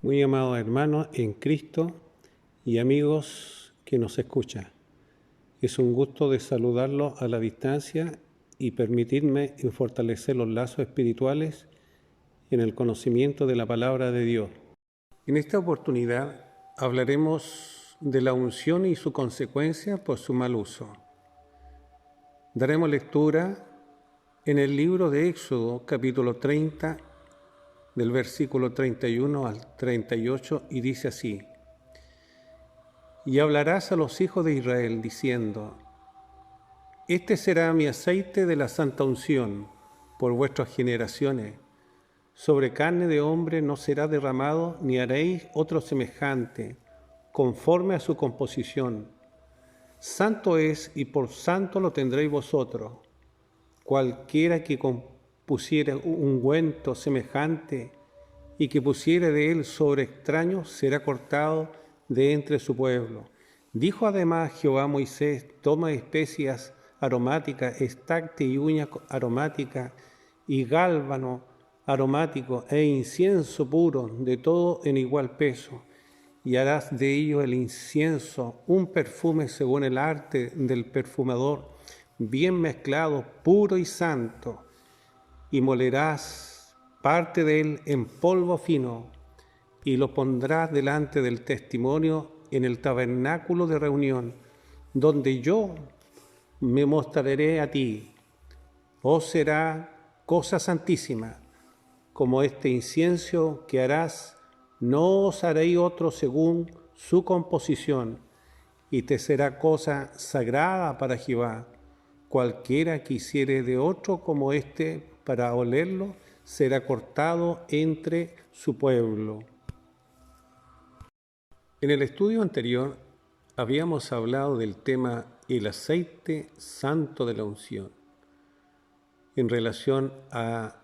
Muy amados hermanos en Cristo y amigos que nos escuchan. Es un gusto de saludarlos a la distancia y permitirme fortalecer los lazos espirituales en el conocimiento de la palabra de Dios. En esta oportunidad hablaremos de la unción y su consecuencia por su mal uso. Daremos lectura en el libro de Éxodo, capítulo 30, del versículo 31 al 38, y dice así: Y hablarás a los hijos de Israel, diciendo: Este será mi aceite de la santa unción por vuestras generaciones. Sobre carne de hombre no será derramado, ni haréis otro semejante, conforme a su composición. Santo es, y por santo lo tendréis vosotros. Cualquiera que compusiere un ungüento semejante y que pusiere de él sobre extraños será cortado de entre su pueblo. Dijo además Jehová a Moisés: Toma especias aromáticas, estacte y uña aromática, y gálbano aromático e incienso puro, de todo en igual peso, y harás de ello el incienso un perfume según el arte del perfumador, bien mezclado, puro y santo, y molerás parte de él en polvo fino, y lo pondrás delante del testimonio en el tabernáculo de reunión, donde yo me mostraré a ti. Os será cosa santísima, como este incienso que harás, no os haréis otro según su composición, y te será cosa sagrada para Jehová. Cualquiera que hiciere de otro como este para olerlo, será cortado entre su pueblo. En el estudio anterior habíamos hablado del tema el aceite santo de la unción, en relación a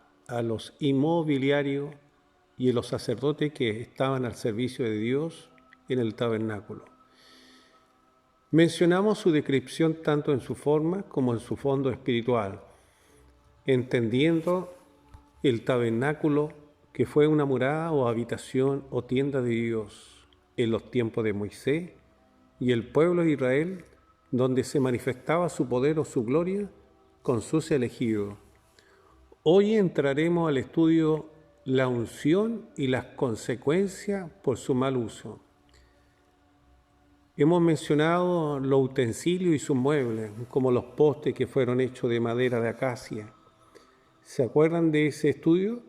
los inmobiliarios y a los sacerdotes que estaban al servicio de Dios en el tabernáculo. Mencionamos su descripción tanto en su forma como en su fondo espiritual, entendiendo el tabernáculo que fue una morada o habitación o tienda de Dios en los tiempos de Moisés y el pueblo de Israel, donde se manifestaba su poder o su gloria con sus elegidos. Hoy entraremos al estudio la unción y las consecuencias por su mal uso. Hemos mencionado los utensilios y sus muebles, como los postes que fueron hechos de madera de acacia. ¿Se acuerdan de ese estudio?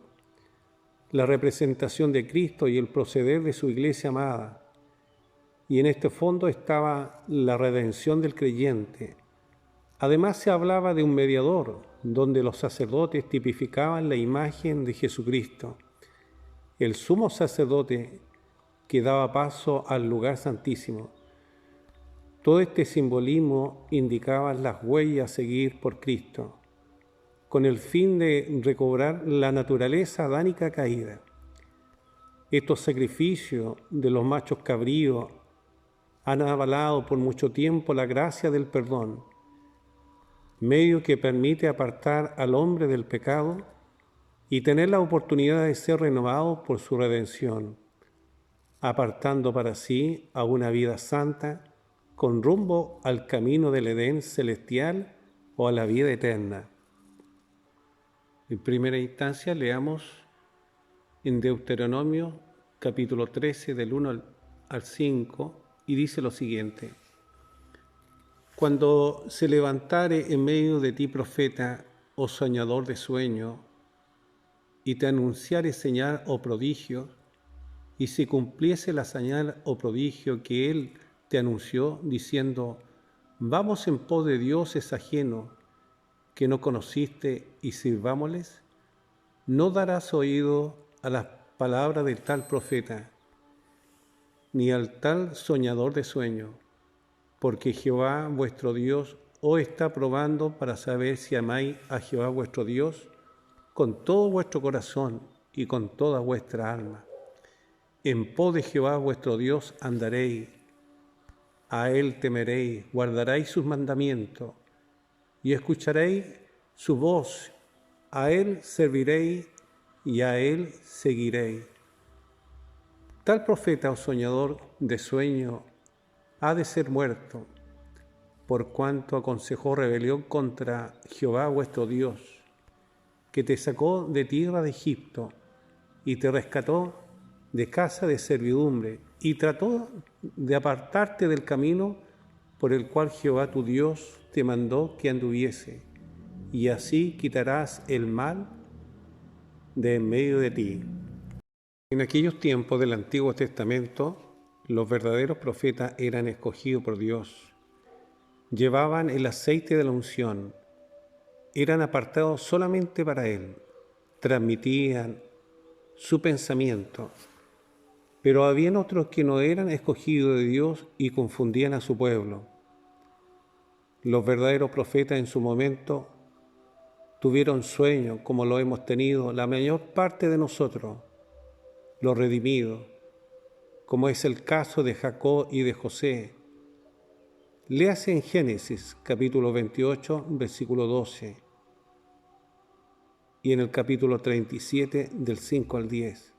La representación de Cristo y el proceder de su iglesia amada. Y en este fondo estaba la redención del creyente. Además se hablaba de un mediador, donde los sacerdotes tipificaban la imagen de Jesucristo, el sumo sacerdote que daba paso al lugar santísimo. Todo este simbolismo indicaba las huellas a seguir por Cristo, con el fin de recobrar la naturaleza adánica caída. Estos sacrificios de los machos cabríos han avalado por mucho tiempo la gracia del perdón, medio que permite apartar al hombre del pecado y tener la oportunidad de ser renovado por su redención, apartando para sí a una vida santa con rumbo al camino del Edén celestial o a la vida eterna. En primera instancia leamos en Deuteronomio capítulo 13 del 1 al 5 y dice lo siguiente: Cuando se levantare en medio de ti profeta o soñador de sueño, y te anunciare señal o prodigio, y si cumpliese la señal o prodigio que él te anunció, diciendo: Vamos en pos de dioses ajenos que no conociste y sirvámosles, no darás oído a las palabras del tal profeta, ni al tal soñador de sueño, porque Jehová vuestro Dios os está probando para saber si amáis a Jehová vuestro Dios con todo vuestro corazón y con toda vuestra alma. En pos de Jehová vuestro Dios andaréis, a él temeréis, guardaréis sus mandamientos y escucharéis su voz, a él serviréis y a él seguiréis. Tal profeta o soñador de sueño ha de ser muerto, por cuanto aconsejó rebelión contra Jehová vuestro Dios, que te sacó de tierra de Egipto y te rescató de casa de servidumbre, y trató de apartarte del camino por el cual Jehová tu Dios te mandó que anduviese, y así quitarás el mal de en medio de ti. En aquellos tiempos del Antiguo Testamento, los verdaderos profetas eran escogidos por Dios. Llevaban el aceite de la unción, eran apartados solamente para Él, transmitían su pensamiento, pero habían otros que no eran escogidos de Dios y confundían a su pueblo. Los verdaderos profetas en su momento tuvieron sueños como lo hemos tenido la mayor parte de nosotros, los redimidos, como es el caso de Jacob y de José. Léase en Génesis, capítulo 28, versículo 12, y en el capítulo 37, del 5 al 10.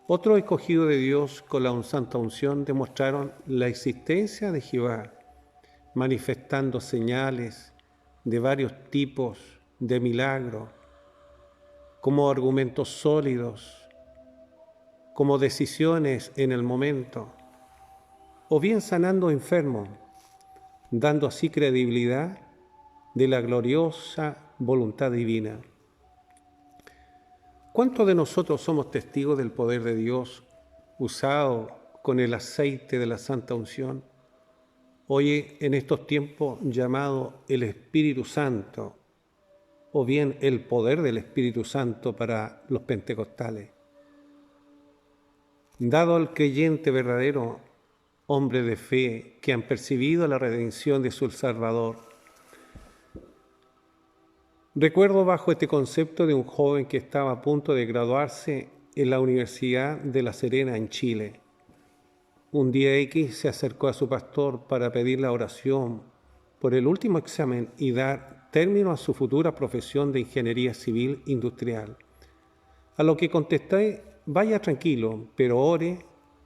Otros escogidos de Dios con la santa unción demostraron la existencia de Jehová, manifestando señales de varios tipos de milagros, como argumentos sólidos, como decisiones en el momento, o bien sanando enfermos, dando así credibilidad de la gloriosa voluntad divina. ¿Cuántos de nosotros somos testigos del poder de Dios usado con el aceite de la santa unción? Hoy en estos tiempos llamado el Espíritu Santo, o bien el poder del Espíritu Santo para los pentecostales. Dado al creyente verdadero, hombre de fe, que han percibido la redención de su Salvador. Recuerdo bajo este concepto de un joven que estaba a punto de graduarse en la Universidad de La Serena, en Chile. Un día X se acercó a su pastor para pedir la oración por el último examen y dar término a su futura profesión de ingeniería civil industrial. A lo que contesté: vaya tranquilo, pero ore,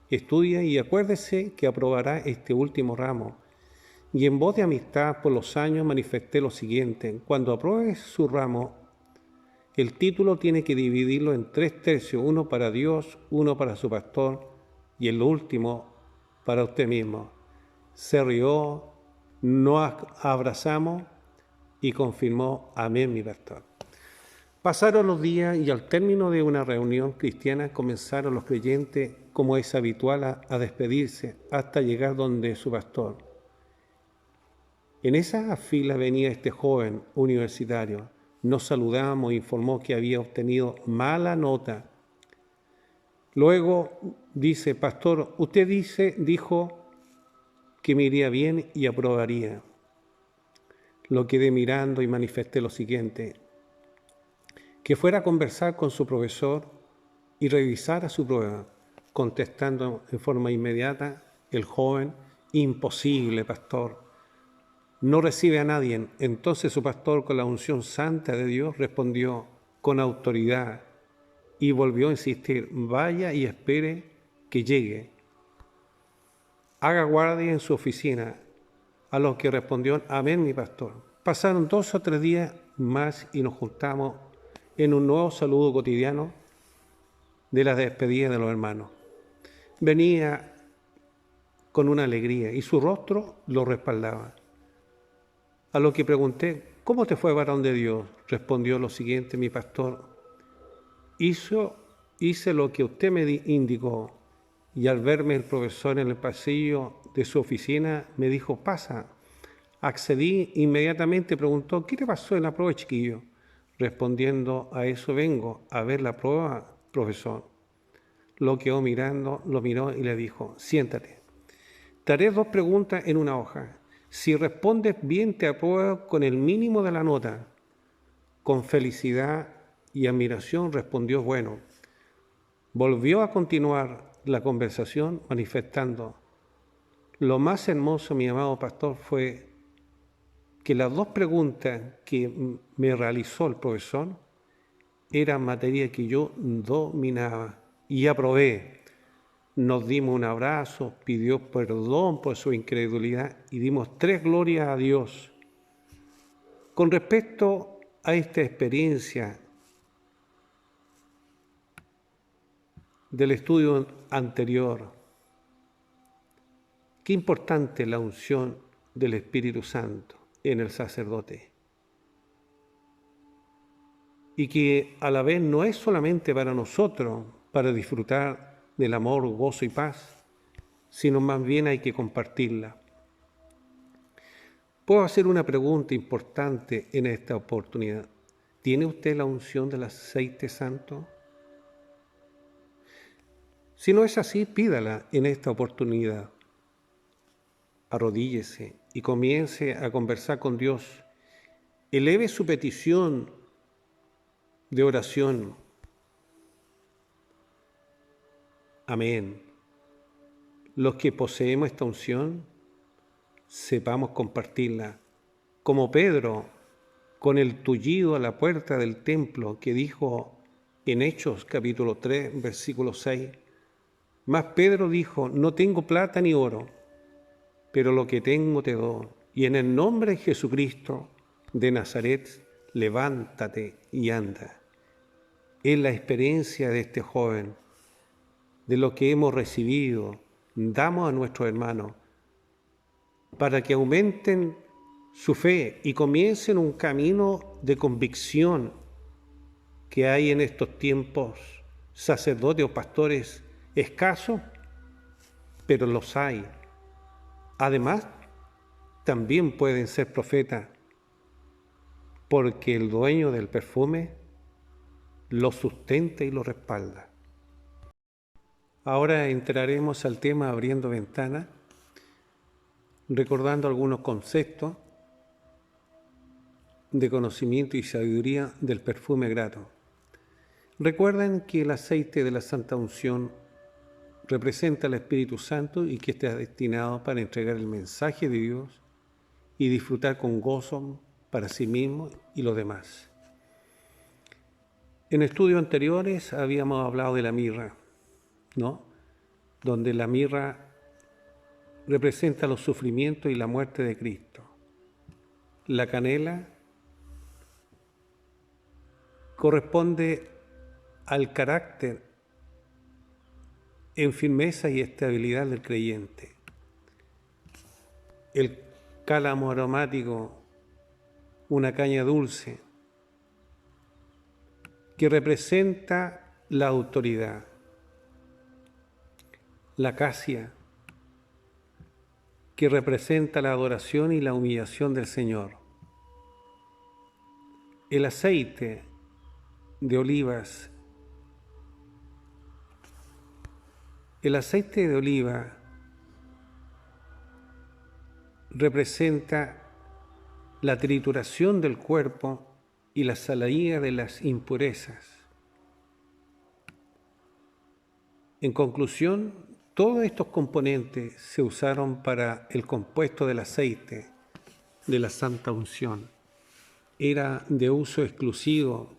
estudie y acuérdese que aprobará este último ramo. Y en voz de amistad por los años manifesté lo siguiente: cuando apruebe su ramo, el título tiene que dividirlo en 3/3, uno para Dios, uno para su pastor y el último para usted mismo. Se rió, nos abrazamos y confirmó: amén, mi pastor. Pasaron los días y al término de una reunión cristiana comenzaron los creyentes, como es habitual, a despedirse hasta llegar donde su pastor. En esa fila venía este joven universitario. Nos saludamos e informó que había obtenido mala nota. Luego dice: pastor, usted dijo que me iría bien y aprobaría. Lo quedé mirando y manifesté lo siguiente: que fuera a conversar con su profesor y revisara su prueba. Contestando en forma inmediata el joven: imposible, pastor. No recibe a nadie. Entonces su pastor, con la unción santa de Dios, respondió con autoridad y volvió a insistir: vaya y espere que llegue. Haga guardia en su oficina. A lo que respondió: amén, mi pastor. Pasaron 2 o 3 días más y nos juntamos en un nuevo saludo cotidiano de la despedida de los hermanos. Venía con una alegría y su rostro lo respaldaba. A lo que pregunté: ¿cómo te fue, varón de Dios? Respondió lo siguiente mi pastor: hice lo que usted me indicó, y al verme el profesor en el pasillo de su oficina me dijo: pasa. Accedí inmediatamente. Preguntó: ¿qué te pasó en la prueba, chiquillo? Respondiendo: a eso vengo, a ver la prueba, profesor. Lo quedó mirando, lo miró y le dijo: siéntate. Te haré 2 preguntas en una hoja. Si respondes bien, te apruebo con el mínimo de la nota. Con felicidad y admiración respondió: bueno. Volvió a continuar la conversación manifestando: lo más hermoso, mi amado pastor, fue que las 2 preguntas que me realizó el profesor eran materia que yo dominaba y aprobé. nos dimos un abrazo, pidió perdón por su incredulidad y dimos 3 glorias a Dios. Con respecto a esta experiencia del estudio anterior, qué importante es la unción del Espíritu Santo en el sacerdote. Y que a la vez no es solamente para nosotros, para disfrutar del amor, gozo y paz, sino más bien hay que compartirla. Puedo hacer una pregunta importante en esta oportunidad. ¿Tiene usted la unción del aceite santo? Si no es así, pídala en esta oportunidad. Arrodíllese y comience a conversar con Dios. Eleve su petición de oración. Amén. Los que poseemos esta unción, sepamos compartirla. Como Pedro, con el tullido a la puerta del templo, que dijo en Hechos capítulo 3, versículo 6, mas Pedro dijo, no tengo plata ni oro, pero lo que tengo te doy, y en el nombre de Jesucristo de Nazaret, levántate y anda. Es la experiencia de este joven, de lo que hemos recibido, damos a nuestros hermanos, para que aumenten su fe y comiencen un camino de convicción que hay en estos tiempos, sacerdotes o pastores escasos, pero los hay. Además, también pueden ser profetas, porque el dueño del perfume lo sustenta y lo respalda. Ahora entraremos al tema abriendo ventanas, recordando algunos conceptos de conocimiento y sabiduría del perfume grato. Recuerden que el aceite de la Santa Unción representa al Espíritu Santo y que está destinado para entregar el mensaje de Dios y disfrutar con gozo para sí mismo y los demás. En estudios anteriores habíamos hablado de la mirra, ¿no? Donde la mirra representa los sufrimientos y la muerte de Cristo. La canela corresponde al carácter en firmeza y estabilidad del creyente. El cálamo aromático, una caña dulce, que representa la autoridad. La acacia, que representa la adoración y la humillación del Señor. El aceite de olivas. El aceite de oliva representa la trituración del cuerpo y la salida de las impurezas. En conclusión, todos estos componentes se usaron para el compuesto del aceite de la Santa Unción. Era de uso exclusivo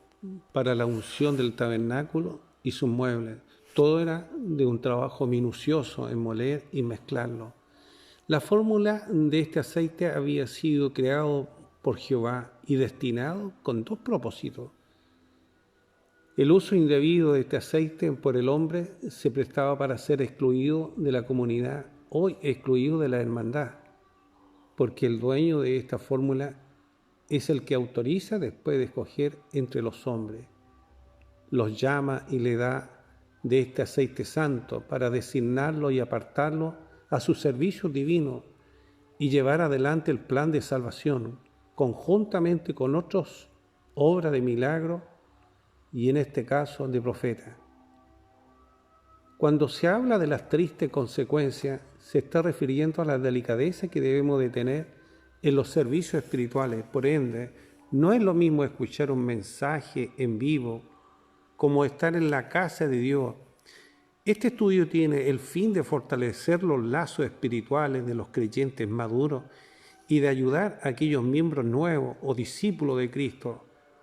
para la unción del tabernáculo y sus muebles. Todo era de un trabajo minucioso en moler y mezclarlo. La fórmula de este aceite había sido creado por Jehová y destinado con 2 propósitos. El uso indebido de este aceite por el hombre se prestaba para ser excluido de la comunidad, hoy excluido de la hermandad, porque el dueño de esta fórmula es el que autoriza después de escoger entre los hombres. Los llama y le da de este aceite santo para designarlo y apartarlo a su servicio divino y llevar adelante el plan de salvación, conjuntamente con otras obras de milagro y en este caso de profeta. Cuando se habla de las tristes consecuencias, se está refiriendo a la delicadeza que debemos de tener en los servicios espirituales. Por ende, no es lo mismo escuchar un mensaje en vivo como estar en la casa de Dios. Este estudio tiene el fin de fortalecer los lazos espirituales de los creyentes maduros y de ayudar a aquellos miembros nuevos o discípulos de Cristo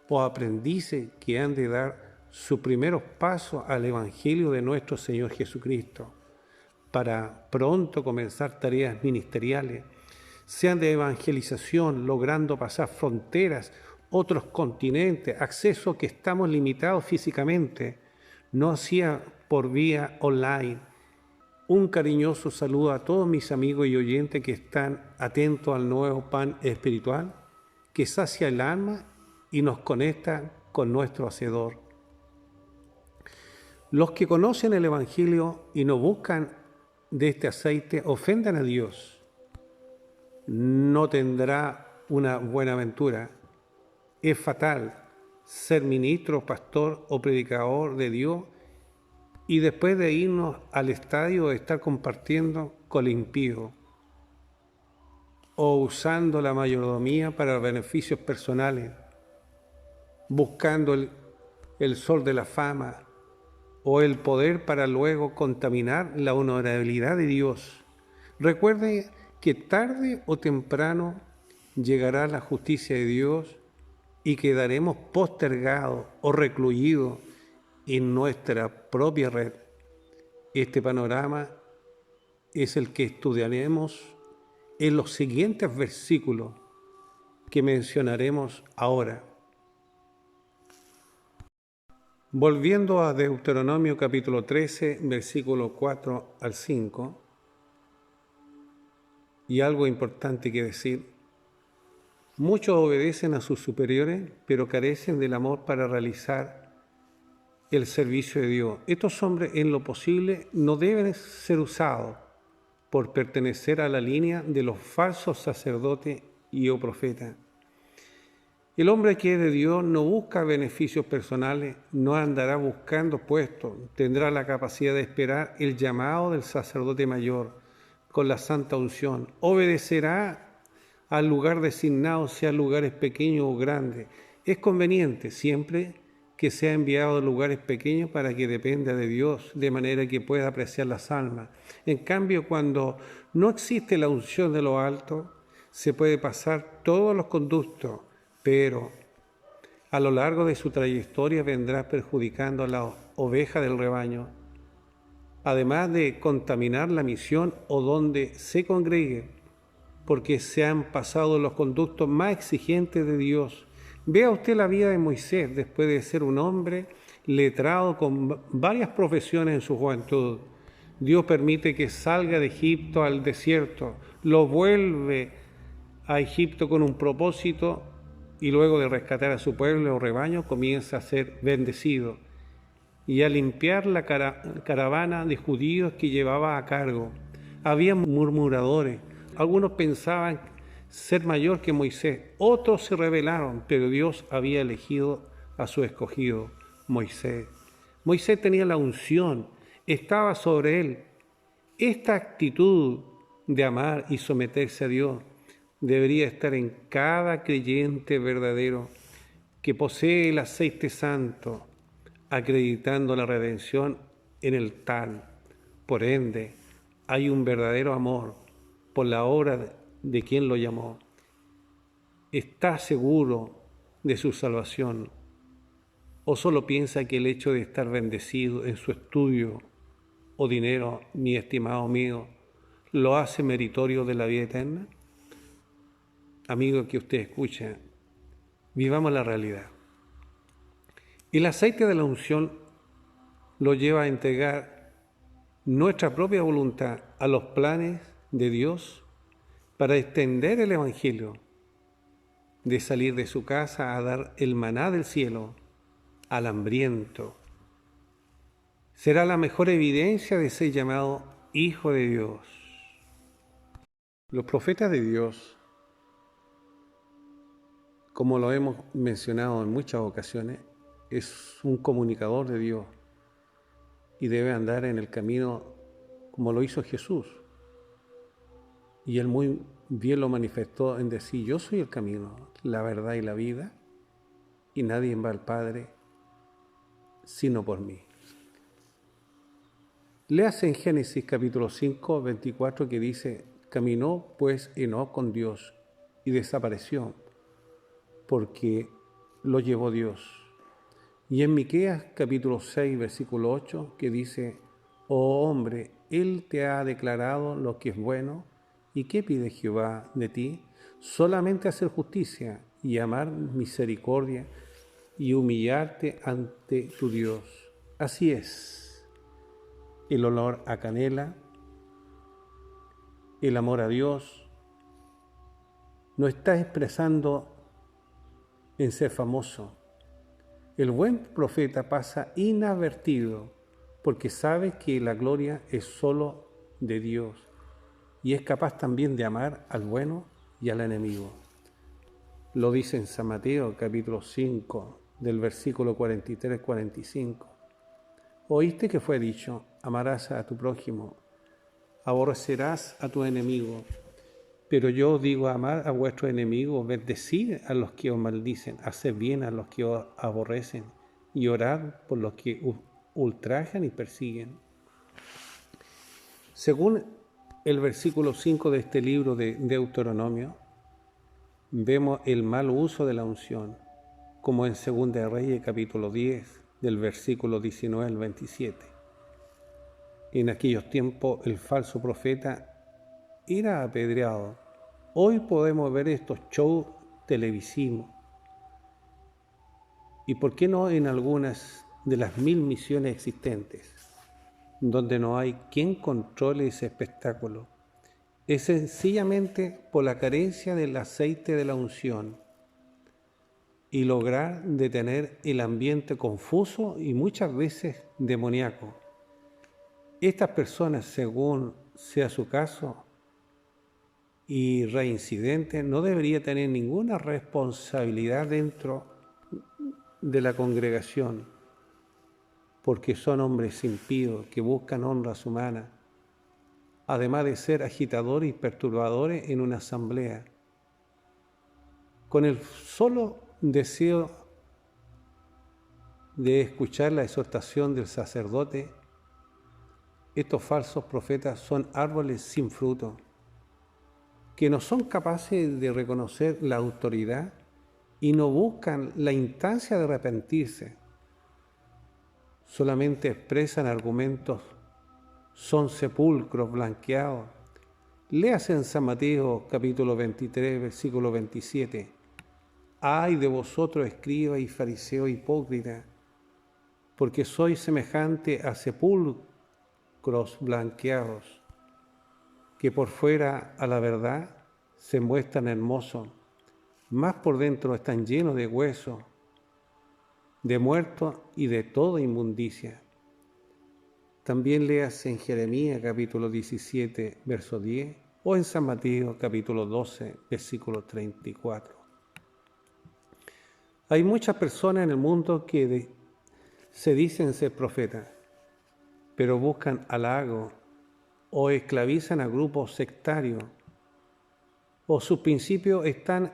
o aprendices que han de dar sus primeros pasos al Evangelio de nuestro Señor Jesucristo. para pronto comenzar tareas ministeriales, sean de evangelización, logrando pasar fronteras, otros continentes, acceso que estamos limitados físicamente, no sea por vía online. Un cariñoso saludo a todos mis amigos y oyentes que están atentos al nuevo pan espiritual que sacia el alma y nos conecta con nuestro Hacedor. Los que conocen el Evangelio y no buscan de este aceite ofenden a Dios. No tendrá una buena aventura. Es fatal ser ministro, pastor o predicador de Dios y después de irnos al estadio estar compartiendo con el impío o usando la mayordomía para beneficios personales, buscando el sol de la fama o el poder para luego contaminar la honorabilidad de Dios. Recuerde que tarde o temprano llegará la justicia de Dios y quedaremos postergados o recluidos en nuestra propia red. Este panorama es el que estudiaremos en los siguientes versículos que mencionaremos ahora. Volviendo a Deuteronomio capítulo 13, versículo 4 al 5, y algo importante que decir: muchos obedecen a sus superiores, pero carecen del amor para realizar el servicio de Dios. Estos hombres, en lo posible, no deben ser usados por pertenecer a la línea de los falsos sacerdotes y o profetas. El hombre que es de Dios no busca beneficios personales, no andará buscando puestos, tendrá la capacidad de esperar el llamado del sacerdote mayor con la santa unción, obedecerá al lugar designado, sea lugares pequeños o grandes. Es conveniente siempre que sea enviado a lugares pequeños para que dependa de Dios, de manera que pueda apreciar las almas. En cambio, cuando no existe la unción de lo alto, se puede pasar todos los conductos, pero a lo largo de su trayectoria vendrá perjudicando a la oveja del rebaño, además de contaminar la misión o donde se congregue, porque se han pasado los conductos más exigentes de Dios. Vea usted la vida de Moisés después de ser un hombre letrado con varias profesiones en su juventud. Dios permite que salga de Egipto al desierto, lo vuelve a Egipto con un propósito y luego de rescatar a su pueblo o rebaño comienza a ser bendecido y a limpiar la caravana de judíos que llevaba a cargo. Había murmuradores, algunos pensaban ser mayor que Moisés, otros se rebelaron, pero Dios había elegido a su escogido, Moisés. Moisés tenía la unción, estaba sobre él. Esta actitud de amar y someterse a Dios debería estar en cada creyente verdadero que posee el aceite santo, acreditando la redención en el tal. Por ende, hay un verdadero amor por la obra de quien lo llamó. ¿Está seguro de su salvación? ¿O solo piensa que el hecho de estar bendecido en su estudio o dinero, mi estimado mío, lo hace meritorio de la vida eterna? Amigo que usted escucha, vivamos la realidad. El aceite de la unción lo lleva a entregar nuestra propia voluntad a los planes de Dios para extender el Evangelio, de salir de su casa a dar el maná del cielo al hambriento. Será la mejor evidencia de ser llamado Hijo de Dios. Los profetas de Dios, como lo hemos mencionado en muchas ocasiones, es un comunicador de Dios y debe andar en el camino como lo hizo Jesús. Y él muy bien lo manifestó en decir: yo soy el camino, la verdad y la vida, y nadie va al Padre sino por mí. Léase en Génesis capítulo 5, 24, que dice: caminó pues Enoc con Dios y desapareció, porque lo llevó Dios. Y en Miqueas capítulo 6, versículo 8, que dice: oh hombre, Él te ha declarado lo que es bueno. ¿Y qué pide Jehová de ti? Solamente hacer justicia y amar misericordia y humillarte ante tu Dios. Así es. El olor a canela, el amor a Dios, no está expresando en ser famoso. El buen profeta pasa inadvertido porque sabe que la gloria es solo de Dios y es capaz también de amar al bueno y al enemigo. Lo dice en San Mateo capítulo 5 del versículo 43-45. Oíste que fue dicho, amarás a tu prójimo, aborrecerás a tu enemigo. Pero yo os digo, amar a vuestros enemigos, bendecid a los que os maldicen, haced bien a los que os aborrecen y orad por los que os ultrajan y persiguen. Según el versículo 5 de este libro de Deuteronomio, vemos el mal uso de la unción, como en 2 de Reyes capítulo 10, del versículo 19 al 27. En aquellos tiempos el falso profeta era apedreado. Hoy podemos ver estos shows televisivos. ¿Y por qué no en algunas de las 1000 misiones existentes, donde no hay quien controle ese espectáculo? Es sencillamente por la carencia del aceite de la unción y lograr detener el ambiente confuso y muchas veces demoníaco. Estas personas, según sea su caso, y reincidente, no debería tener ninguna responsabilidad dentro de la congregación, porque son hombres impíos que buscan honras humanas, además de ser agitadores y perturbadores en una asamblea, con el solo deseo de escuchar la exhortación del sacerdote. Estos falsos profetas son árboles sin fruto, que no son capaces de reconocer la autoridad y no buscan la instancia de arrepentirse. Solamente expresan argumentos, son sepulcros blanqueados. Léase en San Mateo capítulo 23, versículo 27. Ay de vosotros, escribas y fariseos hipócritas, porque sois semejante a sepulcros blanqueados, que por fuera a la verdad se muestran hermosos, mas por dentro están llenos de huesos, de muertos y de toda inmundicia. También leas en Jeremías capítulo 17, verso 10, o en San Mateo capítulo 12, versículo 34. Hay muchas personas en el mundo que se dicen ser profetas, pero buscan halago o esclavizan a grupos sectarios, o sus principios están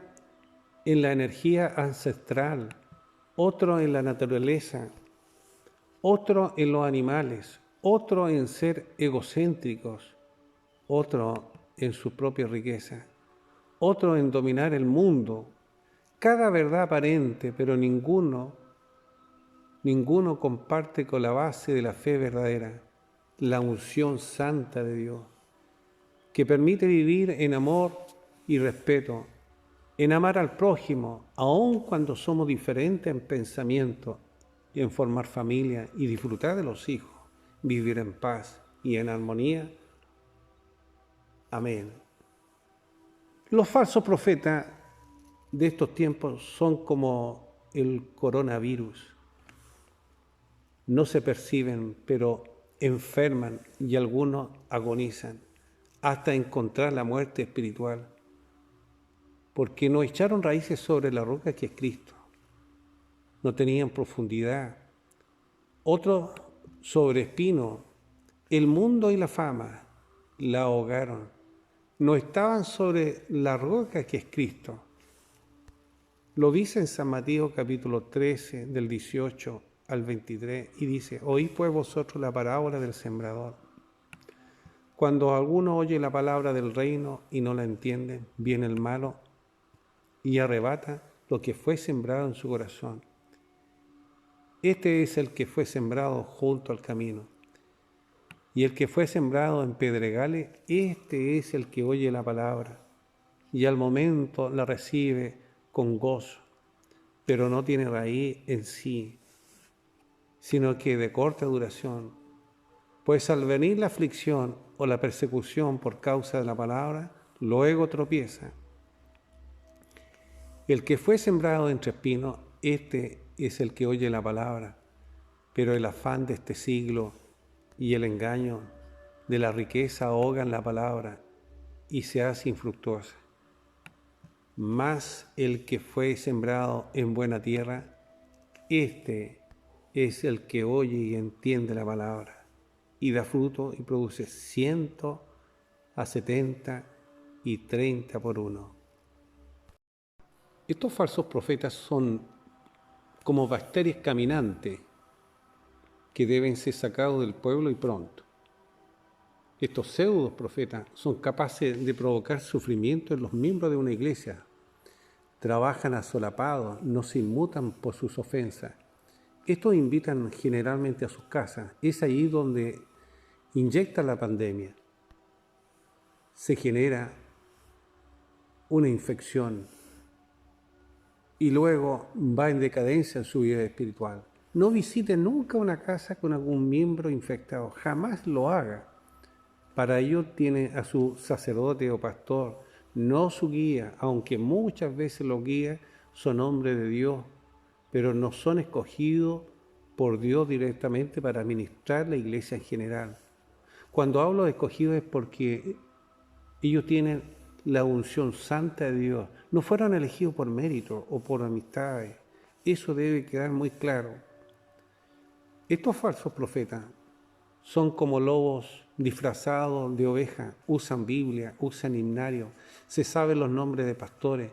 en la energía ancestral, otro en la naturaleza, otro en los animales, otro en ser egocéntricos, otro en su propia riqueza, otro en dominar el mundo. Cada verdad aparente, pero ninguno comparte con la base de la fe verdadera, la unción santa de Dios, que permite vivir en amor y respeto, en amar al prójimo, aun cuando somos diferentes en pensamiento, y en formar familia y disfrutar de los hijos, vivir en paz y en armonía. Amén. Los falsos profetas de estos tiempos son como el coronavirus. No se perciben, pero enferman y algunos agonizan hasta encontrar la muerte espiritual, porque no echaron raíces sobre la roca que es Cristo. No tenían profundidad. Otros sobre espino, el mundo y la fama la ahogaron. No estaban sobre la roca que es Cristo. Lo dice en San Mateo capítulo 13, del 18 al 23, y dice: Oíd pues vosotros la parábola del sembrador. Cuando alguno oye la palabra del reino y no la entiende, viene el malo y arrebata lo que fue sembrado en su corazón. Este es el que fue sembrado junto al camino. Y el que fue sembrado en pedregales, este es el que oye la palabra y al momento la recibe con gozo, pero no tiene raíz en sí, sino que de corta duración. Pues al venir la aflicción o la persecución por causa de la palabra, luego tropieza. El que fue sembrado entre espinos, este es el que oye la palabra, pero el afán de este siglo y el engaño de la riqueza ahogan la palabra y se hace infructuosa. Mas el que fue sembrado en buena tierra, este es el que oye y entiende la palabra, y da fruto y produce 100, a 70 y 30 por uno. Estos falsos profetas son como bacterias caminantes que deben ser sacados del pueblo y pronto. Estos pseudos profetas son capaces de provocar sufrimiento en los miembros de una iglesia. Trabajan asolapados, no se inmutan por sus ofensas. Estos invitan generalmente a sus casas. Es allí donde inyecta la pandemia. Se genera una infección y luego va en decadencia en su vida espiritual. No visite nunca una casa con algún miembro infectado, jamás lo haga. Para ello tiene a su sacerdote o pastor, no su guía, aunque muchas veces los guías son hombres de Dios, pero no son escogidos por Dios directamente para administrar la iglesia en general. Cuando hablo de escogidos es porque ellos tienen la unción santa de Dios. No fueron elegidos por mérito o por amistades. Eso debe quedar muy claro. Estos falsos profetas son como lobos disfrazados de ovejas. Usan Biblia, usan himnario. Se saben los nombres de pastores,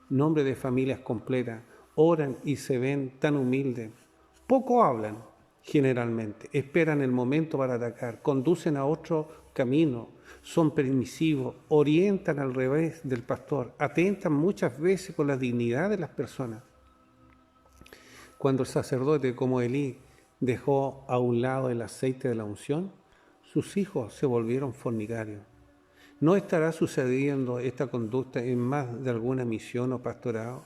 nombres de familias completas. Oran y se ven tan humildes. Poco hablan, generalmente. Esperan el momento para atacar. Conducen a otro camino. Son permisivos. Orientan al revés del pastor. Atentan muchas veces con la dignidad de las personas. Cuando el sacerdote, como Elí, dejó a un lado el aceite de la unción, sus hijos se volvieron fornicarios. ¿No estará sucediendo esta conducta en más de alguna misión o pastorado?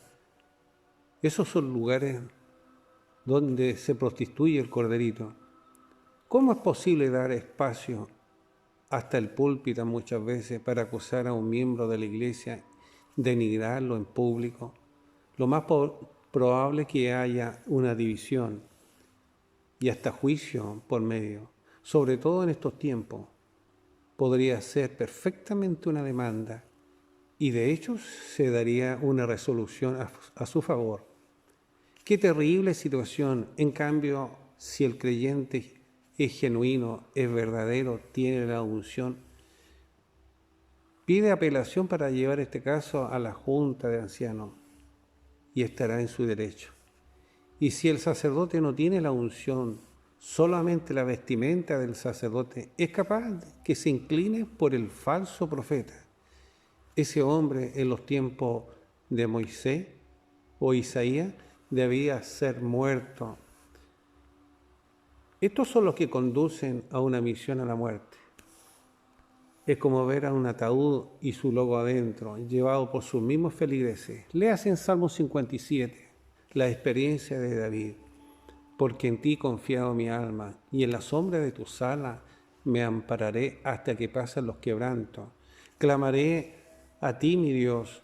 Esos son lugares donde se prostituye el corderito. ¿Cómo es posible dar espacio hasta el púlpito muchas veces para acusar a un miembro de la iglesia, denigrarlo en público? Lo más probable es que haya una división y hasta juicio por medio. Sobre todo en estos tiempos, podría ser perfectamente una demanda y de hecho se daría una resolución a su favor. Qué terrible situación. En cambio, si el creyente es genuino, es verdadero, tiene la unción, pide apelación para llevar este caso a la Junta de Ancianos y estará en su derecho. Y si el sacerdote no tiene la unción, solamente la vestimenta del sacerdote, es capaz de que se incline por el falso profeta. Ese hombre en los tiempos de Moisés o Isaías debía ser muerto. Estos son los que conducen a una misión a la muerte. Es como ver a un ataúd y su logo adentro, llevado por sus mismos feligreses. Léase en Salmo 57 la experiencia de David. Porque en ti he confiado mi alma, y en la sombra de tus alas me ampararé hasta que pasen los quebrantos. Clamaré a ti, mi Dios,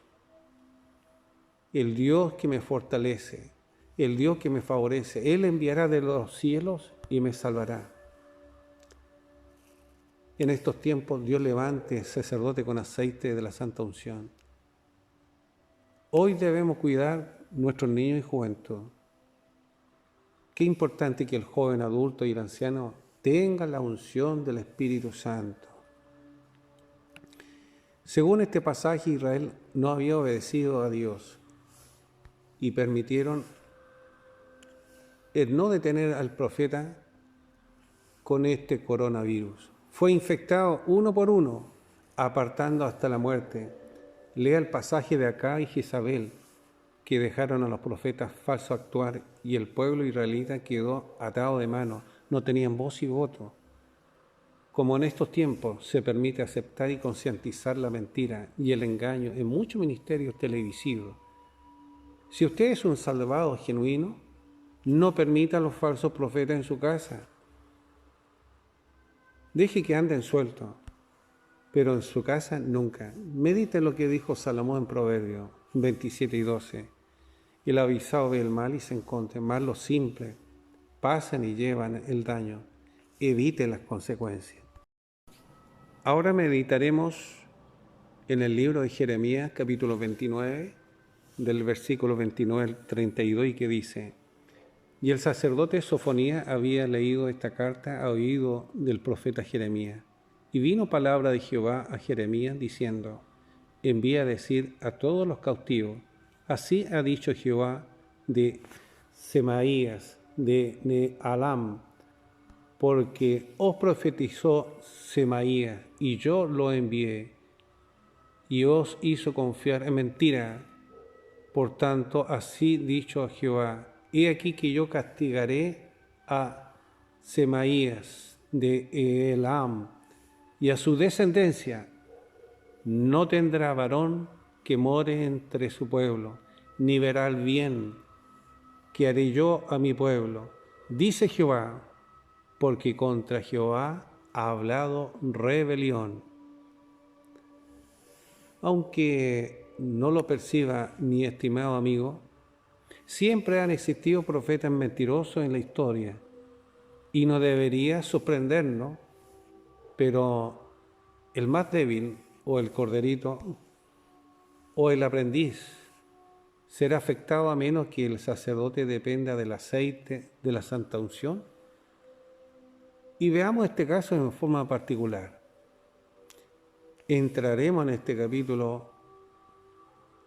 el Dios que me fortalece, el Dios que me favorece. Él enviará de los cielos y me salvará. En estos tiempos Dios levante sacerdote con aceite de la santa unción. Hoy debemos cuidar nuestros niños y juventud. Qué importante que el joven adulto y el anciano tengan la unción del Espíritu Santo. Según este pasaje, Israel no había obedecido a Dios y permitieron el no detener al profeta con este coronavirus. Fue infectado uno por uno, apartando hasta la muerte. Lea el pasaje de Acab y Jezabel, que dejaron a los profetas falsos actuar y el pueblo israelita quedó atado de manos, no tenían voz y voto. Como en estos tiempos se permite aceptar y concientizar la mentira y el engaño en muchos ministerios televisivos, si usted es un salvado genuino, no permita a los falsos profetas en su casa. Deje que anden sueltos, pero en su casa nunca. Medite lo que dijo Salomón en Proverbios 27:12. El avisado ve el mal y se encuentra, más los simples pasan y llevan el daño. Evite las consecuencias. Ahora meditaremos en el libro de Jeremías, capítulo 29, del versículo 29 al 32, y que dice: Y el sacerdote Sofonías había leído esta carta a oído del profeta Jeremías. Y vino palabra de Jehová a Jeremías diciendo: Envía a decir a todos los cautivos, así ha dicho Jehová de Semaías, de Nealam, porque os profetizó Semaías, y yo lo envié, y os hizo confiar en mentira. Por tanto, así dicho Jehová: He aquí que yo castigaré a Semaías de Elam, y a su descendencia no tendrá varón que more entre su pueblo, ni verá el bien que haré yo a mi pueblo, dice Jehová, porque contra Jehová ha hablado rebelión. Aunque no lo perciba, mi estimado amigo, siempre han existido profetas mentirosos en la historia y no debería sorprendernos, pero el más débil, o el corderito, o el aprendiz, será afectado a menos que el sacerdote dependa del aceite de la santa unción. Y veamos este caso en forma particular. Entraremos en este capítulo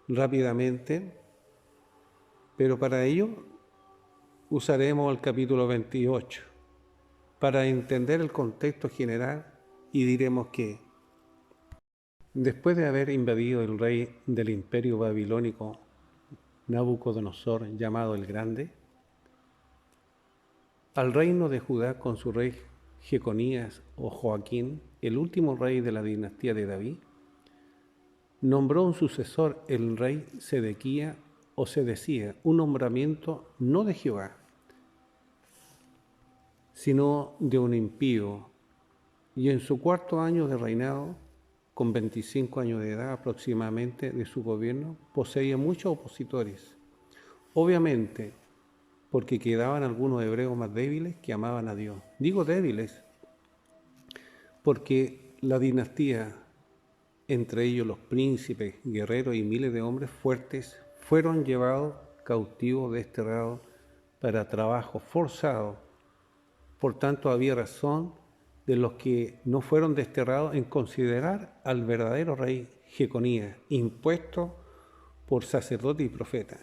rápidamente, pero para ello usaremos el capítulo 28 para entender el contexto general, y diremos que después de haber invadido el rey del imperio babilónico Nabucodonosor, llamado el Grande, al reino de Judá con su rey Jeconías o Joaquín, el último rey de la dinastía de David, nombró un sucesor el rey Sedequía o Sedecía, un nombramiento no de Jehová, sino de un impío, y en su cuarto año de reinado, con 25 años de edad aproximadamente de su gobierno, poseía muchos opositores, obviamente porque quedaban algunos hebreos más débiles que amaban a Dios. Digo débiles porque la dinastía, entre ellos los príncipes, guerreros y miles de hombres fuertes, fueron llevados cautivos, desterrados para trabajo forzado. Por tanto, había razón de los que no fueron desterrados en considerar al verdadero rey Jeconías, impuesto por sacerdote y profeta.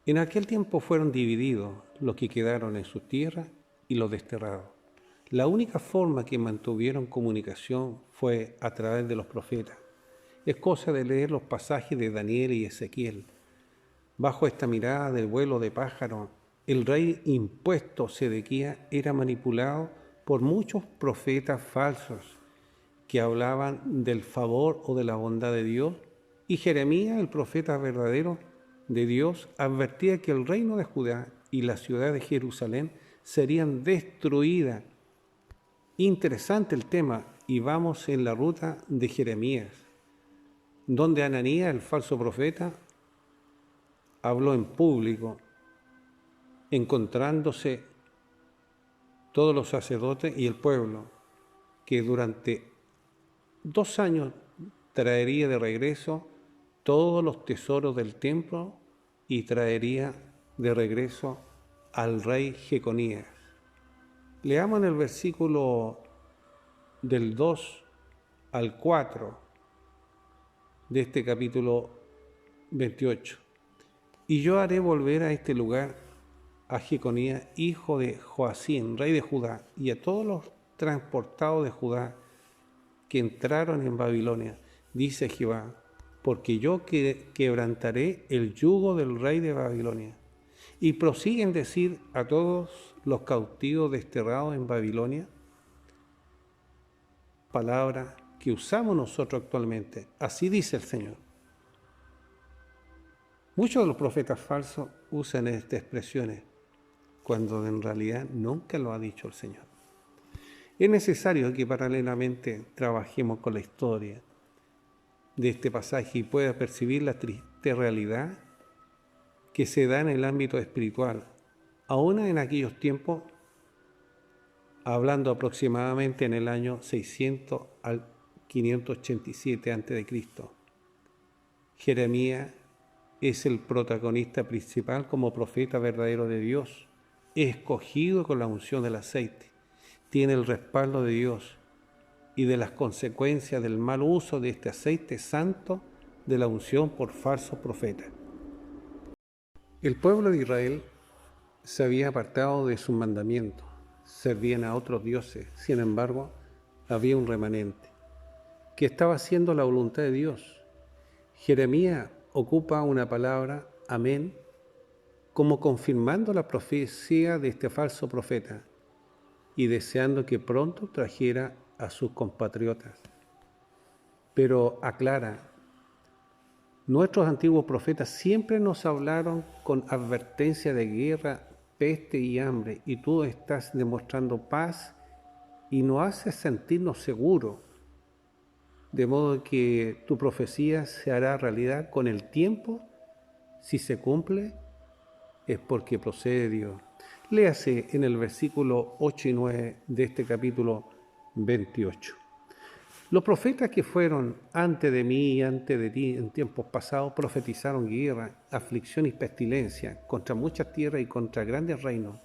En aquel tiempo fueron divididos los que quedaron en sus tierras y los desterrados. La única forma que mantuvieron comunicación fue a través de los profetas. Es cosa de leer los pasajes de Daniel y Ezequiel. Bajo esta mirada del vuelo de pájaro, el rey impuesto Sedequías era manipulado por muchos profetas falsos que hablaban del favor o de la bondad de Dios, y Jeremías, el profeta verdadero de Dios, advertía que el reino de Judá y la ciudad de Jerusalén serían destruidas. Interesante el tema, y vamos en la ruta de Jeremías, donde Ananías, el falso profeta, habló en público, encontrándose todos los sacerdotes y el pueblo, que durante 2 años traería de regreso todos los tesoros del templo y traería de regreso al rey Jeconías. Leamos en el versículo del 2 al 4 de este capítulo 28. Y yo haré volver a este lugar a Jeconías, hijo de Joacim, rey de Judá, y a todos los transportados de Judá que entraron en Babilonia, dice Jehová, porque yo quebrantaré el yugo del rey de Babilonia. Y prosiguen decir a todos los cautivos desterrados en Babilonia: palabra que usamos nosotros actualmente. Así dice el Señor. Muchos de los profetas falsos usan estas expresiones cuando en realidad nunca lo ha dicho el Señor. Es necesario que paralelamente trabajemos con la historia de este pasaje y pueda percibir la triste realidad que se da en el ámbito espiritual, aún en aquellos tiempos, hablando aproximadamente en el año 600 al 587 a.C. Jeremías es el protagonista principal como profeta verdadero de Dios, escogido con la unción del aceite, tiene el respaldo de Dios y de las consecuencias del mal uso de este aceite santo de la unción por falsos profetas. El pueblo de Israel se había apartado de sus mandamientos, servían a otros dioses. Sin embargo, había un remanente que estaba haciendo la voluntad de Dios. Jeremías ocupa una palabra, amén, como confirmando la profecía de este falso profeta y deseando que pronto trajera a sus compatriotas. Pero aclara, nuestros antiguos profetas siempre nos hablaron con advertencia de guerra, peste y hambre, y tú estás demostrando paz y nos haces sentirnos seguros, de modo que tu profecía se hará realidad con el tiempo. Si se cumple, es porque procede de Dios. Léase en el versículo 8 y 9 de este capítulo 28. Los profetas que fueron antes de mí y antes de ti en tiempos pasados profetizaron guerra, aflicción y pestilencia contra muchas tierras y contra grandes reinos.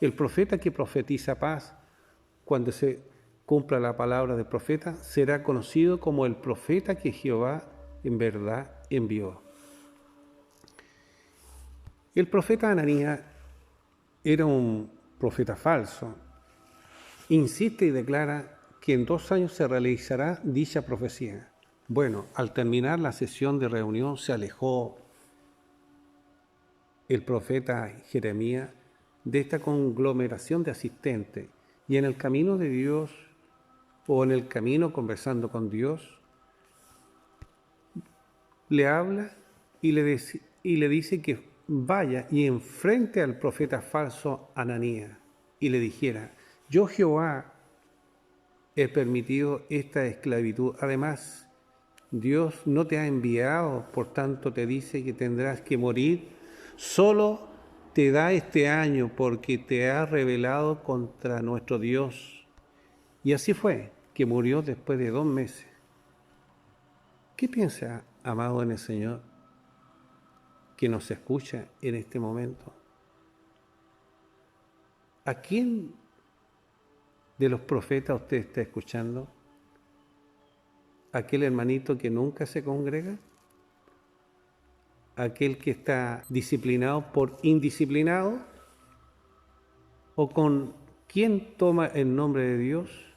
El profeta que profetiza paz, cuando se cumpla la palabra del profeta, será conocido como el profeta que Jehová en verdad envió. El profeta Ananías era un profeta falso. Insiste y declara que en 2 años se realizará dicha profecía. Bueno, al terminar la sesión de reunión se alejó el profeta Jeremías de esta conglomeración de asistentes y en el camino de Dios o en el camino conversando con Dios, le habla y le dice que vaya y enfrente al profeta falso Ananías y le dijera, yo Jehová he permitido esta esclavitud. Además, Dios no te ha enviado, por tanto te dice que tendrás que morir. Solo te da este año porque te ha rebelado contra nuestro Dios. Y así fue, que murió después de 2 meses. ¿Qué piensa, amado en el Señor, que nos escucha en este momento? ¿A quién de los profetas usted está escuchando? ¿Aquel hermanito que nunca se congrega? ¿Aquel que está disciplinado por indisciplinado? ¿O con quién toma el nombre de Dios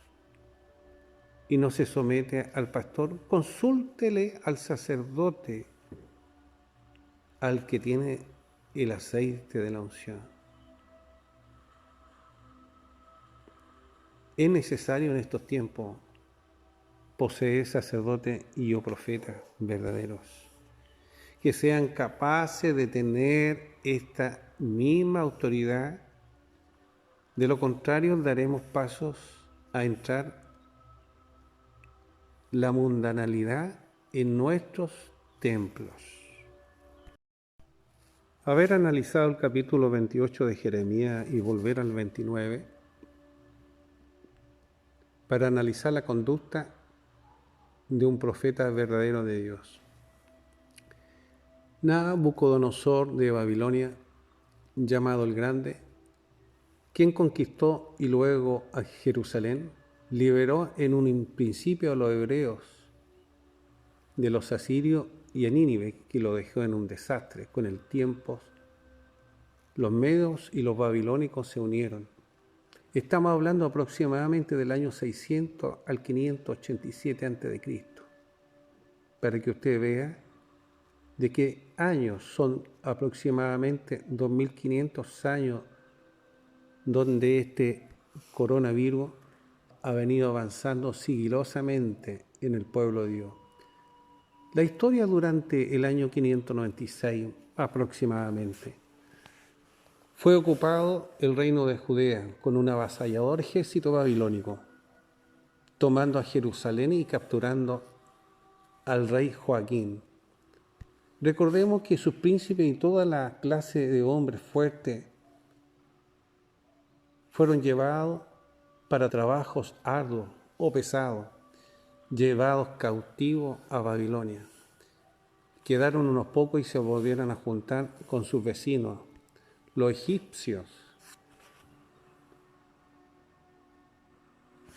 y no se somete al pastor? Consúltele al sacerdote, al que tiene el aceite de la unción. Es necesario en estos tiempos poseer sacerdotes y o profetas verdaderos, que sean capaces de tener esta misma autoridad. De lo contrario, daremos pasos a entrar la mundanalidad en nuestros templos. Haber analizado el capítulo 28 de Jeremías y volver al 29 para analizar la conducta de un profeta verdadero de Dios. Nabucodonosor de Babilonia, llamado el Grande, quien conquistó y luego a Jerusalén, liberó en un principio a los hebreos de los asirios y a Nínive, que lo dejó en un desastre. Con el tiempo, los medos y los babilónicos se unieron. Estamos hablando aproximadamente del año 600 al 587 a.C., para que usted vea de qué años son aproximadamente 2500 años donde este coronavirus ha venido avanzando sigilosamente en el pueblo de Dios. La historia durante el año 596 aproximadamente. Fue ocupado el reino de Judea con un avasallador ejército babilónico, tomando a Jerusalén y capturando al rey Joaquín. Recordemos que sus príncipes y toda la clase de hombres fuertes fueron llevados para trabajos arduos o pesados, llevados cautivos a Babilonia. Quedaron unos pocos y se volvieron a juntar con sus vecinos, los egipcios.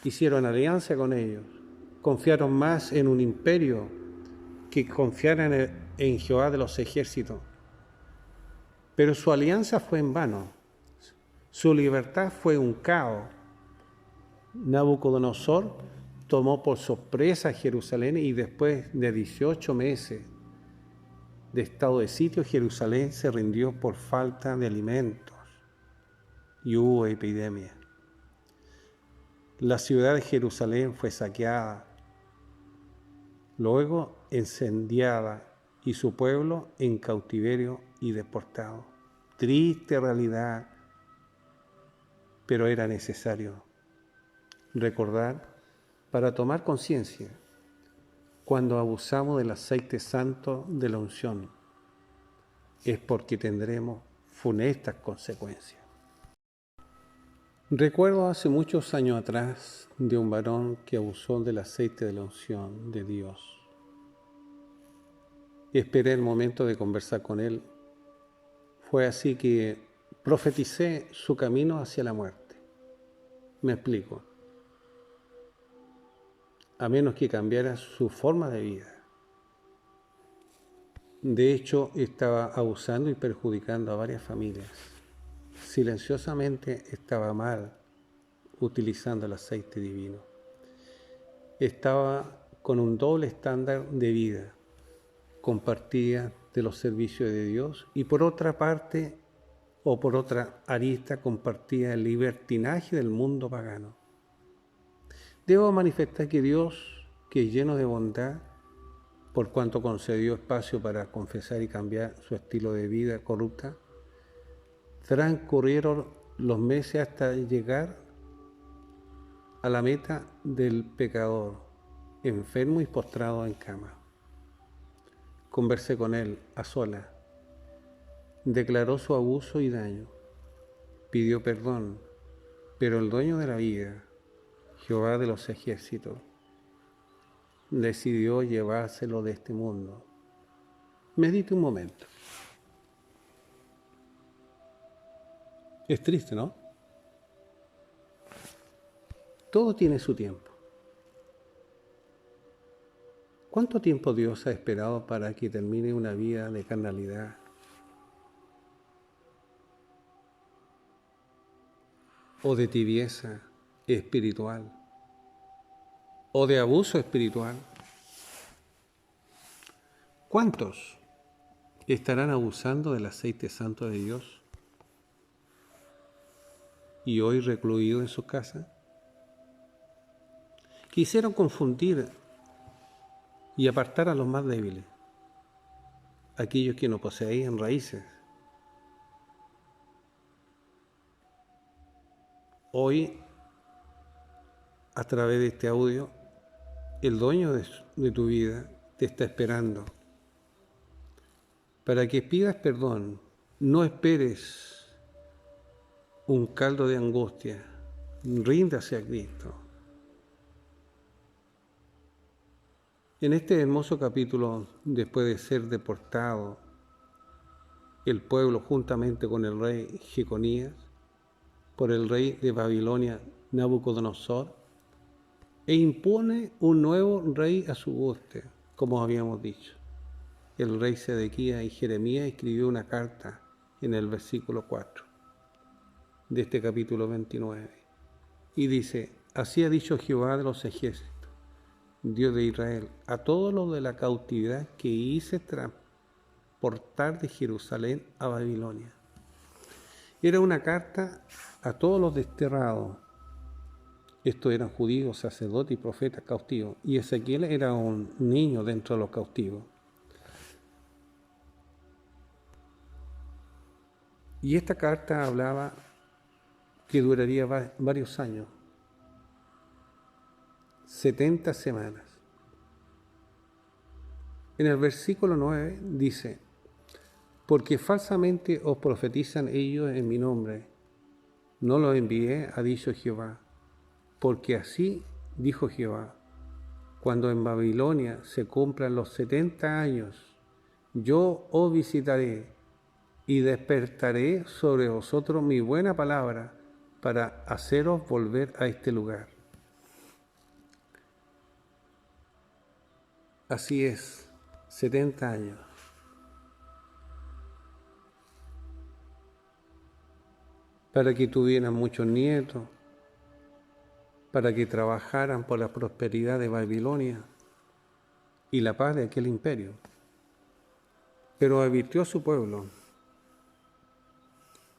Hicieron alianza con ellos, confiaron más en un imperio que confiaran en Jehová de los ejércitos. Pero su alianza fue en vano, su libertad fue un caos. Nabucodonosor tomó por sorpresa Jerusalén y después de 18 meses de estado de sitio, Jerusalén se rindió por falta de alimentos y hubo epidemia. La ciudad de Jerusalén fue saqueada, luego incendiada y su pueblo en cautiverio y deportado. Triste realidad, pero era necesario recordar para tomar conciencia cuando abusamos del aceite santo de la unción. Es porque tendremos funestas consecuencias. Recuerdo hace muchos años atrás de un varón que abusó del aceite de la unción de Dios. Esperé el momento de conversar con él. Fue así que profeticé su camino hacia la muerte. Me explico. A menos que cambiara su forma de vida. De hecho, estaba abusando y perjudicando a varias familias. Silenciosamente estaba mal utilizando el aceite divino. Estaba con un doble estándar de vida. Compartía de los servicios de Dios y por otra parte, o por otra arista, compartía el libertinaje del mundo pagano. Debo manifestar que Dios, que es lleno de bondad, por cuanto concedió espacio para confesar y cambiar su estilo de vida corrupta, transcurrieron los meses hasta llegar a la meta del pecador, enfermo y postrado en cama. Conversé con él a solas, declaró su abuso y daño, pidió perdón, pero el dueño de la vida, Jehová de los ejércitos, decidió llevárselo de este mundo. Medite un momento. Es triste, ¿no? Todo tiene su tiempo. ¿Cuánto tiempo Dios ha esperado para que termine una vida de carnalidad? O de tibieza espiritual, o de abuso espiritual. ¿Cuántos estarán abusando del aceite santo de Dios y hoy recluidos en su casa? Quisieron confundir y apartar a los más débiles, aquellos que no poseían raíces. Hoy, a través de este audio, el dueño de tu vida te está esperando para que pidas perdón. No esperes un caldo de angustia, ríndase a Cristo. En este hermoso capítulo, después de ser deportado el pueblo juntamente con el rey Jeconías por el rey de Babilonia Nabucodonosor, e impone un nuevo rey a su hueste, como habíamos dicho. El rey Sedequías y Jeremías escribió una carta en el versículo 4 de este capítulo 29 y dice: así ha dicho Jehová de los ejércitos, Dios de Israel, a todos los de la cautividad que hice transportar de Jerusalén a Babilonia. Era una carta a todos los desterrados, Estos eran judíos, sacerdotes y profetas cautivos. Y Ezequiel era un niño dentro de los cautivos. Y esta carta hablaba que duraría varios años, 70 semanas. En el versículo 9 dice: porque falsamente os profetizan ellos en mi nombre, no los envié, ha dicho Jehová. Porque así dijo Jehová: cuando en Babilonia se cumplan los 70 años, yo os visitaré y despertaré sobre vosotros mi buena palabra para haceros volver a este lugar. Así es, 70 años. Para que tuvieran muchos nietos, para que trabajaran por la prosperidad de Babilonia y la paz de aquel imperio. Pero advirtió a su pueblo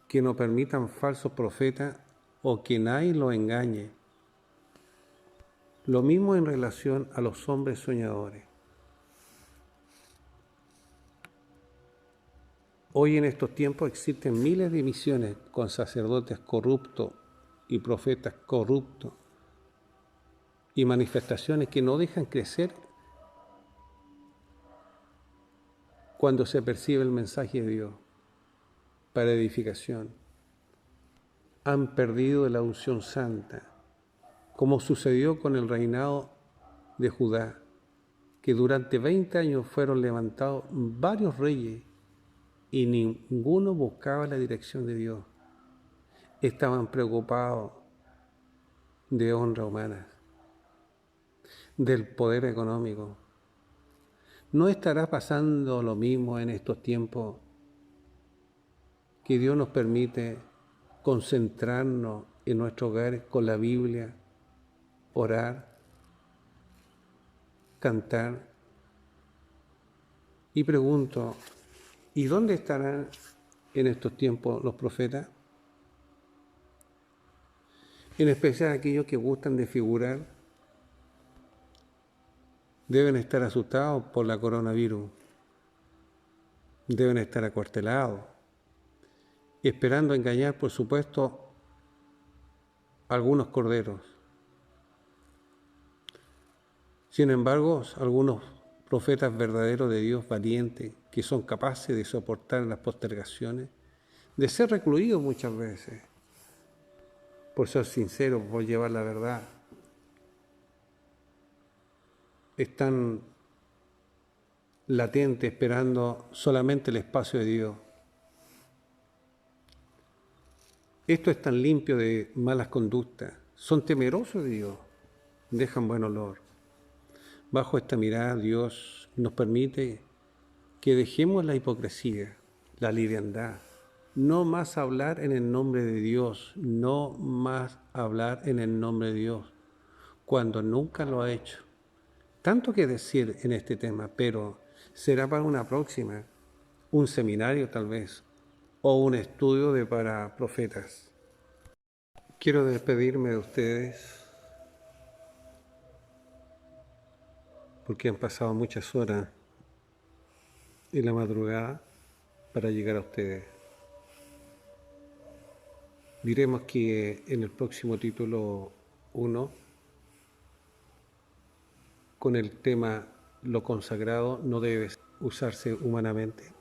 que no permitan falsos profetas o que nadie los engañe. Lo mismo en relación a los hombres soñadores. Hoy en estos tiempos existen miles de misiones con sacerdotes corruptos y profetas corruptos y manifestaciones que no dejan crecer cuando se percibe el mensaje de Dios para edificación. Han perdido la unción santa, como sucedió con el reinado de Judá, que durante 20 años fueron levantados varios reyes y ninguno buscaba la dirección de Dios. Estaban preocupados de honra humana, del poder económico. ¿No estará pasando lo mismo en estos tiempos que Dios nos permite concentrarnos en nuestros hogares con la Biblia, orar, cantar? Y pregunto, ¿y dónde estarán en estos tiempos los profetas? En especial aquellos que gustan de figurar, deben estar asustados por la coronavirus, deben estar acuartelados, esperando engañar, por supuesto, a algunos corderos. Sin embargo, algunos profetas verdaderos de Dios, valientes, que son capaces de soportar las postergaciones, de ser recluidos muchas veces, por ser sinceros, por llevar la verdad, están latentes esperando solamente el espacio de Dios. Esto es tan limpio de malas conductas, son temerosos de Dios, dejan buen olor. Bajo esta mirada, Dios nos permite que dejemos la hipocresía, la liviandad, no más hablar en el nombre de Dios, no más hablar en el nombre de Dios, cuando nunca lo ha hecho. Tanto que decir en este tema, pero será para una próxima, un seminario tal vez, o un estudio para profetas. Quiero despedirme de ustedes porque han pasado muchas horas en la madrugada para llegar a ustedes. Diremos que en el próximo título 1, con el tema lo consagrado no debe usarse humanamente,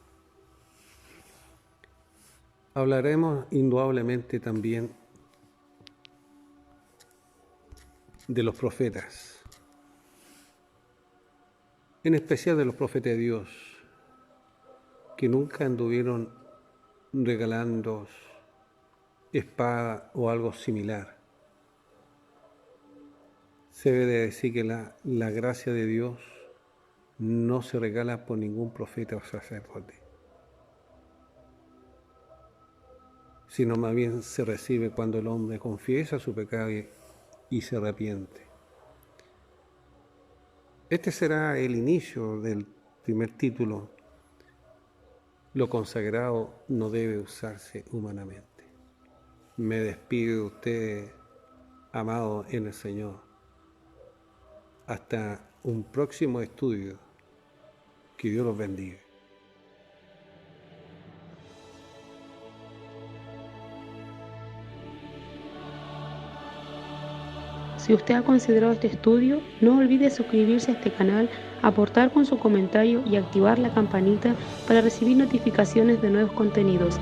hablaremos indudablemente también de los profetas, en especial de los profetas de Dios, que nunca anduvieron regalando espada o algo similar. Se debe de decir que la gracia de Dios no se regala por ningún profeta o sacerdote, sino más bien se recibe cuando el hombre confiesa su pecado y se arrepiente. Este será el inicio del primer título: lo consagrado no debe usarse humanamente. Me despido de ustedes amados en el Señor. Hasta un próximo estudio. Que Dios los bendiga. Si usted ha considerado este estudio, no olvide suscribirse a este canal, aportar con su comentario y activar la campanita para recibir notificaciones de nuevos contenidos.